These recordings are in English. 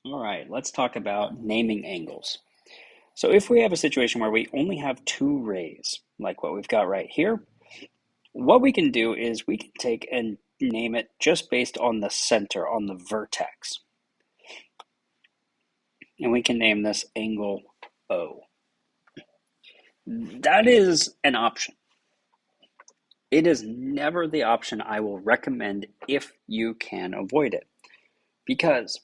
All right, let's talk about naming angles. So if we have a situation where we only have two rays, like what we've got right here, what we can do is we can take and name it just based on the center, on the vertex. And we can name this angle O. That is an option. It is never the option I will recommend if you can avoid it. Because,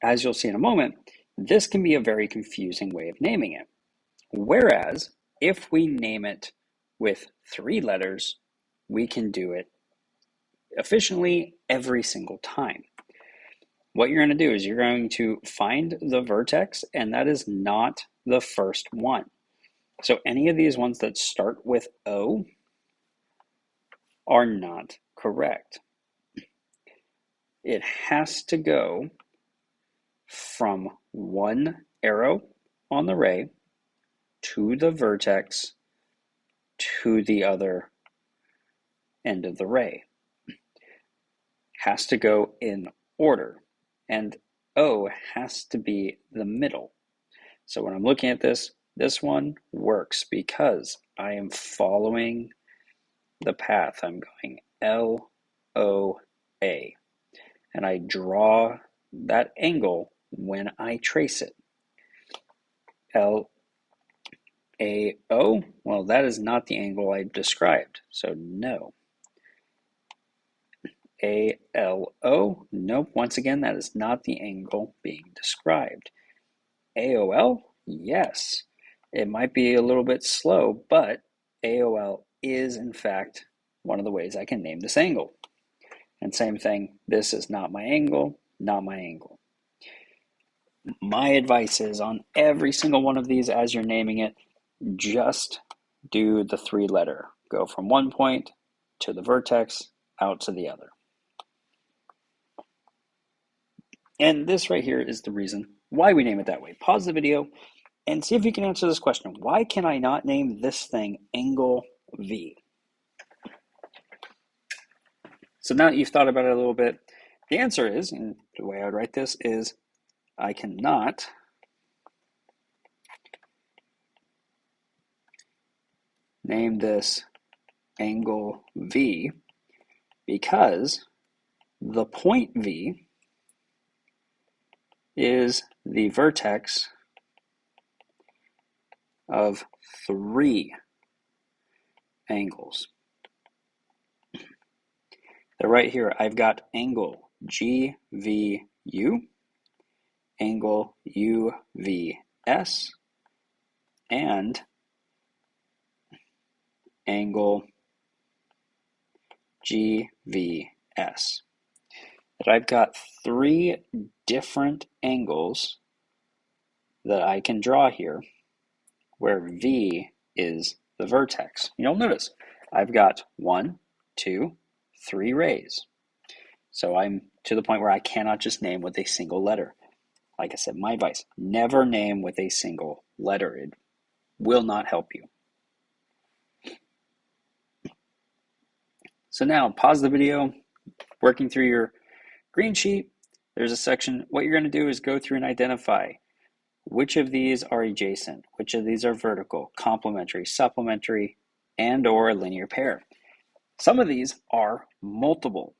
as you'll see in a moment, this can be a very confusing way of naming it. Whereas, if we name it with three letters, we can do it efficiently every single time. What you're going to do is you're going to find the vertex, and that is not the first one. So any of these ones that start with O are not correct. It has to go from one arrow on the ray to the vertex to the other end of the ray. Has to go in order, and O has to be the middle. So when I'm looking at this one works because I am following the path. I'm going L, O, A, and I draw that angle when I trace it. L, A, O, well, that is not the angle I described, so no. A, L, O, nope, once again, that is not the angle being described. AOL, yes. It might be a little bit slow, but AOL is, in fact, one of the ways I can name this angle. And same thing, this is not my angle, not my angle. My advice is on every single one of these as you're naming it, just do the three letter. Go from one point to the vertex, out to the other. And this right here is the reason why we name it that way. Pause the video and see if you can answer this question. Why can I not name this thing angle V? So now that you've thought about it a little bit, the answer is, and the way I would write this is, I cannot name this angle V because the point V is the vertex of three angles. So right here, I've got angle GVU, angle UVS, and angle GVS. That I've got three different angles that I can draw here where V is the vertex. You'll notice I've got 1, 2, 3 rays. So I'm to the point where I cannot just name with a single letter. Like I said, my advice, never name with a single letter. It will not help you. So now pause the video, working through your green sheet. There's a section, what you're going to do is go through and identify which of these are adjacent, which of these are vertical, complementary, supplementary, and or a linear pair. Some of these are multiple.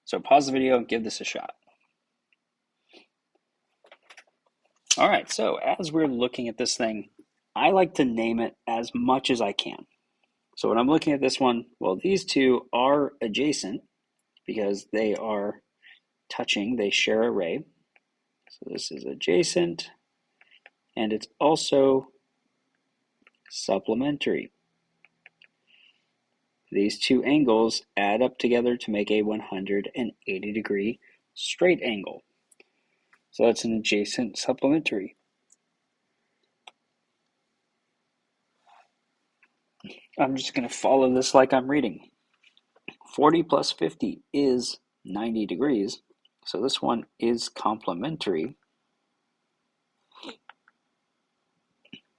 So pause the video and give this a shot. All right, so as we're looking at this thing, I like to name it as much as I can. So when I'm looking at this one, well, these two are adjacent because they are touching, they share a ray. So this is adjacent, and it's also supplementary. These two angles add up together to make a 180-degree straight angle. So that's an adjacent supplementary. I'm just going to follow this like I'm reading. 40 plus 50 is 90 degrees. So this one is complementary.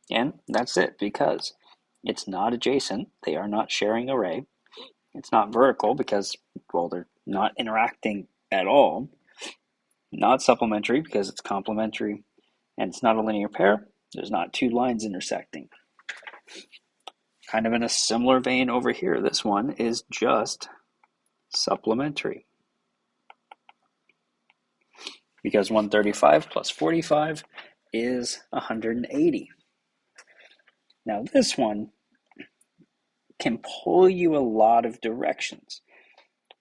And that's it, because it's not adjacent. They are not sharing a ray. It's not vertical because, well, they're not interacting at all. not supplementary because it's complementary, and it's not a linear pair. There's not two lines intersecting. Kind of in a similar vein over here, this one is just supplementary. Because 135 plus 45 is 180. Now this one can pull you a lot of directions.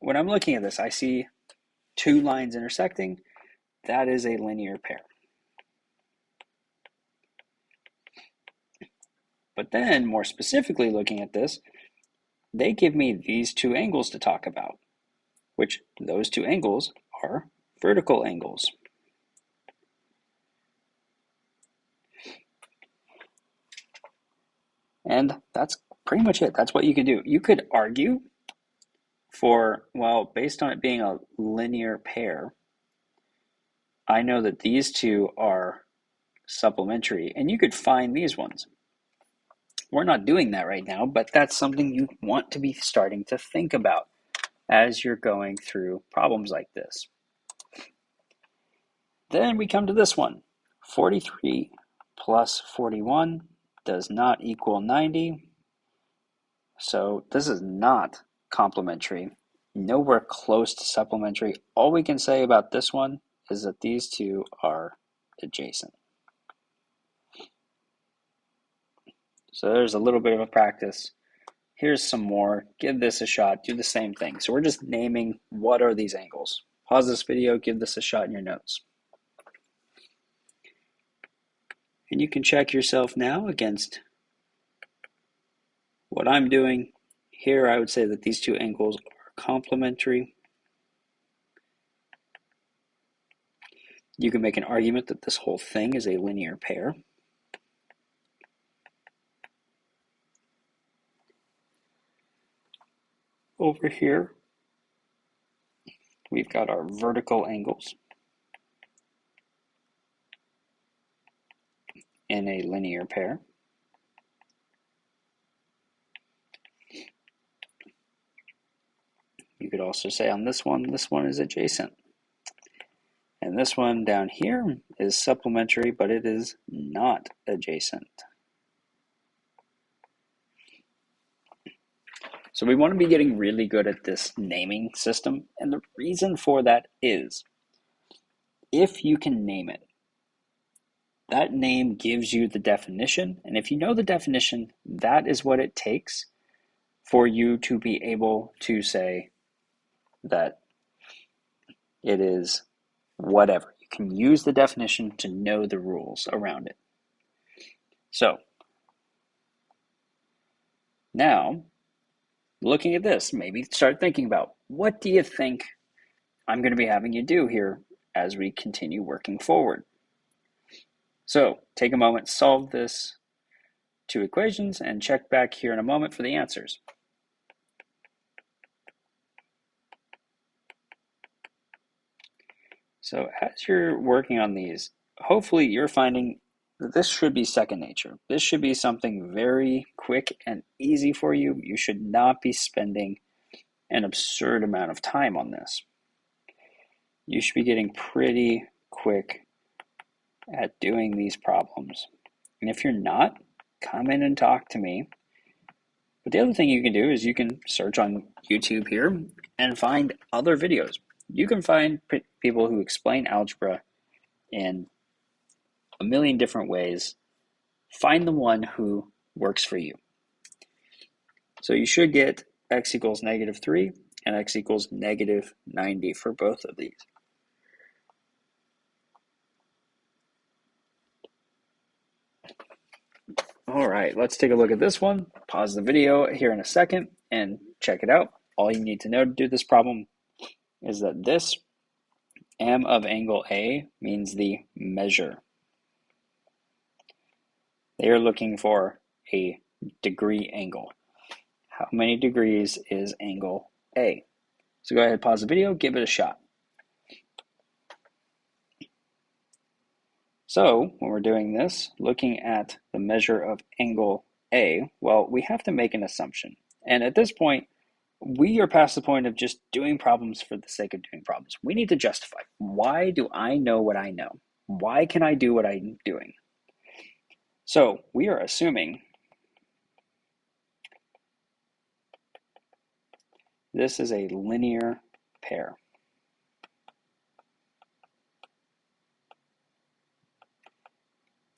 When I'm looking at this, I see two lines intersecting. That is a linear pair. But then, more specifically looking at this, they give me these two angles to talk about, which those two angles are vertical angles. And that's pretty much it. That's what you can do. You could argue for, well, based on it being a linear pair, I know that these two are supplementary, and you could find these ones. We're not doing that right now, but that's something you want to be starting to think about as you're going through problems like this. Then we come to this one. 43 plus 41 does not equal 90. So this is not complementary, nowhere close to supplementary. All we can say about this one is that these two are adjacent. So there's a little bit of a practice. Here's some more. Give this a shot. Do the same thing. So we're just naming what are these angles. Pause this video, give this a shot in your notes. And you can check yourself now against what I'm doing. Here I would say that these two angles are complementary. You can make an argument that this whole thing is a linear pair. Over here, we've got our vertical angles in a linear pair. You could also say on this one is adjacent. And this one down here is supplementary, but it is not adjacent. So we want to be getting really good at this naming system. And the reason for that is, if you can name it, that name gives you the definition. And if you know the definition, that is what it takes for you to be able to say that it is whatever. You can use the definition to know the rules around it. So now, looking at this, maybe start thinking about, what do you think I'm going to be having you do here as we continue working forward? So take a moment, solve this two equations, and check back here in a moment for the answers. So as you're working on these, hopefully you're finding that this should be second nature. This should be something very quick and easy for you. You should not be spending an absurd amount of time on this. You should be getting pretty quick at doing these problems. And if you're not, come in and talk to me. But the other thing you can do is you can search on YouTube here and find other videos. You can find people who explain algebra in a million different ways. Find the one who works for you. So you should get x equals -3 and x equals -90 for both of these. All right, let's take a look at this one. Pause the video here in a second and check it out. All you need to know to do this problem is that this m of angle A means the measure. They are looking for a degree angle. How many degrees is angle A? So go ahead, pause the video, give it a shot. So when we're doing this, looking at the measure of angle A, well, we have to make an assumption. And at this point, we are past the point of just doing problems for the sake of doing problems. We need to justify. Why do I know what I know? Why can I do what I'm doing? So we are assuming this is a linear pair.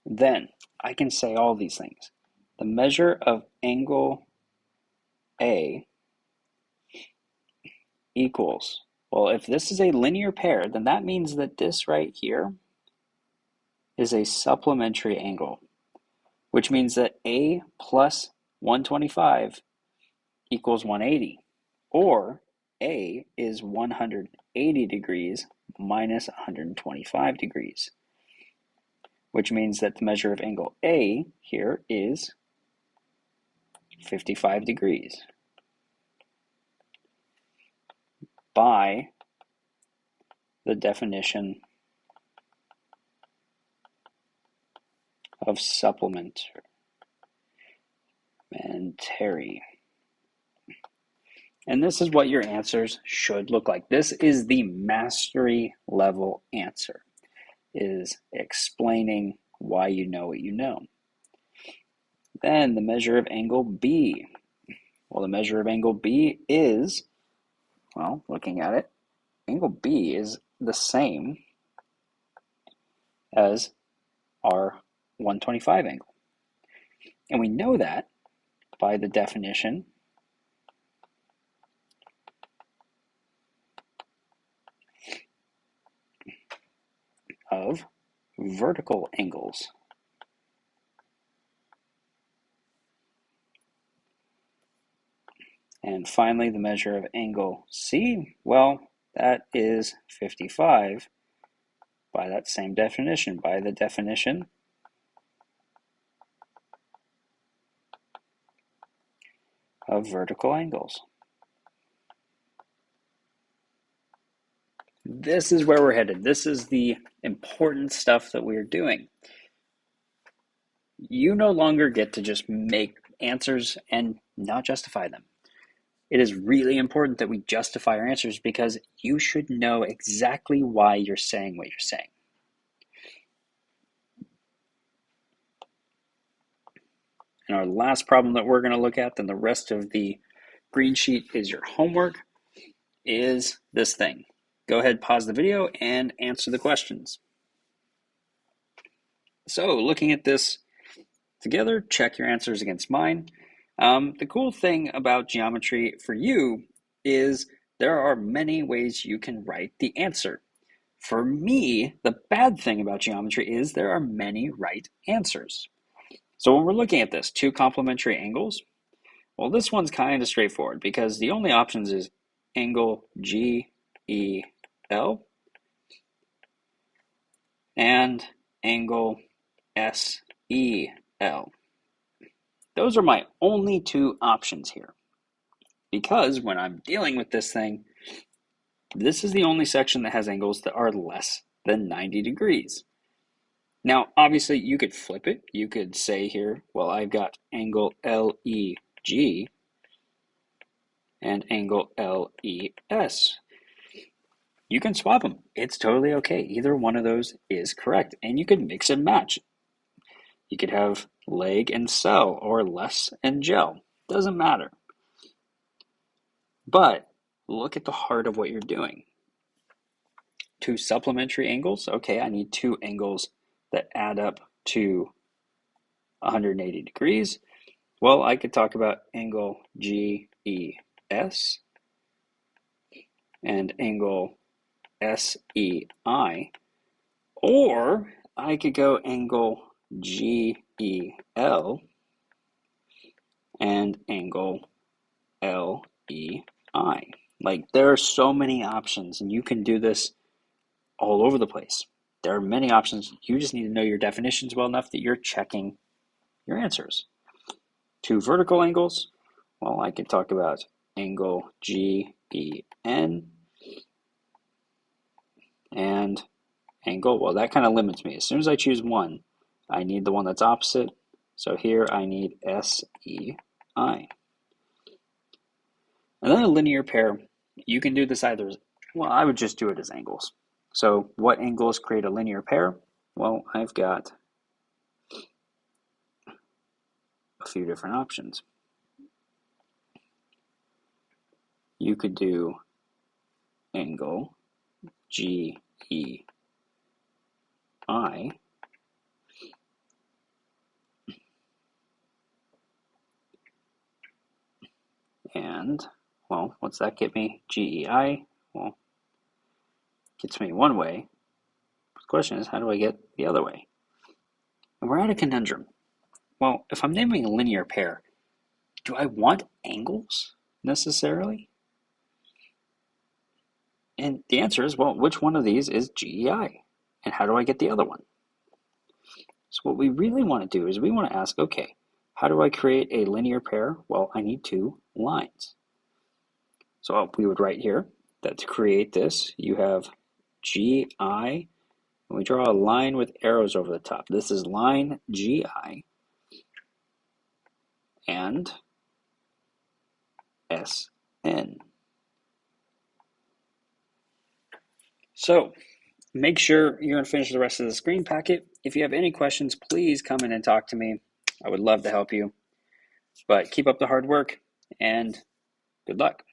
Then I can say all these things. The measure of angle A equals, well, if this is a linear pair, then that means that this right here is a supplementary angle, which means that A plus 125 equals 180, or A is 180 degrees minus 125 degrees, which means that the measure of angle A here is 55 degrees by the definition of supplementary. And this is what your answers should look like. This is the mastery level answer, is explaining why you know what you know. Then the measure of angle B. Well, the measure of angle B is, well, looking at it, angle B is the same as our 125 angle. And we know that by the definition of vertical angles. And finally, the measure of angle C, well, that is 55 by that same definition, by the definition of vertical angles. This is where we're headed. This is the important stuff that we're doing. You no longer get to just make answers and not justify them. It is really important that we justify our answers because you should know exactly why you're saying what you're saying. And our last problem that we're going to look at, then the rest of the green sheet is your homework, is this thing. Go ahead, pause the video, and answer the questions. So looking at this together, check your answers against mine. The cool thing about geometry for you is there are many ways you can write the answer. For me, the bad thing about geometry is there are many right answers. So when we're looking at this, two complementary angles, well, this one's kind of straightforward because the only options is angle GEL and angle SEL. Those are my only two options here because when I'm dealing with this thing, this is the only section that has angles that are less than 90 degrees. Now, obviously, you could flip it. You could say here, well, I've got angle LEG and angle LES. You can swap them. It's totally okay. Either one of those is correct. And you could mix and match. You could have leg and cell or less and gel. Doesn't matter. But look at the heart of what you're doing. Two supplementary angles. Okay, I need two angles that add up to 180 degrees. Well, I could talk about angle GES and angle SEI, or I could go angle GEL and angle LEI. Like, there are so many options, and you can do this all over the place. There are many options. You just need to know your definitions well enough that you're checking your answers. Two vertical angles, well, I could talk about angle GEN and angle, well, that kind of limits me. As soon as I choose one, I need the one that's opposite. So here I need SEI. And then a linear pair, you can do this either, well, I would just do it as angles. So what angles create a linear pair? Well, I've got a few different options. You could do angle GEI, and, well, what's that get me? GEI, well, gets me one way. The question is, how do I get the other way? And we're at a conundrum. Well, if I'm naming a linear pair, do I want angles necessarily? And the answer is, well, which one of these is GEI? And how do I get the other one? So what we really want to do is we want to ask, okay, how do I create a linear pair? Well, I need two lines. So we would write here that to create this, you have GI, and we draw a line with arrows over the top. This is line GI and SN. So make sure you're going to finish the rest of the screen packet. If you have any questions, please come in and talk to me. I would love to help you. But keep up the hard work and good luck.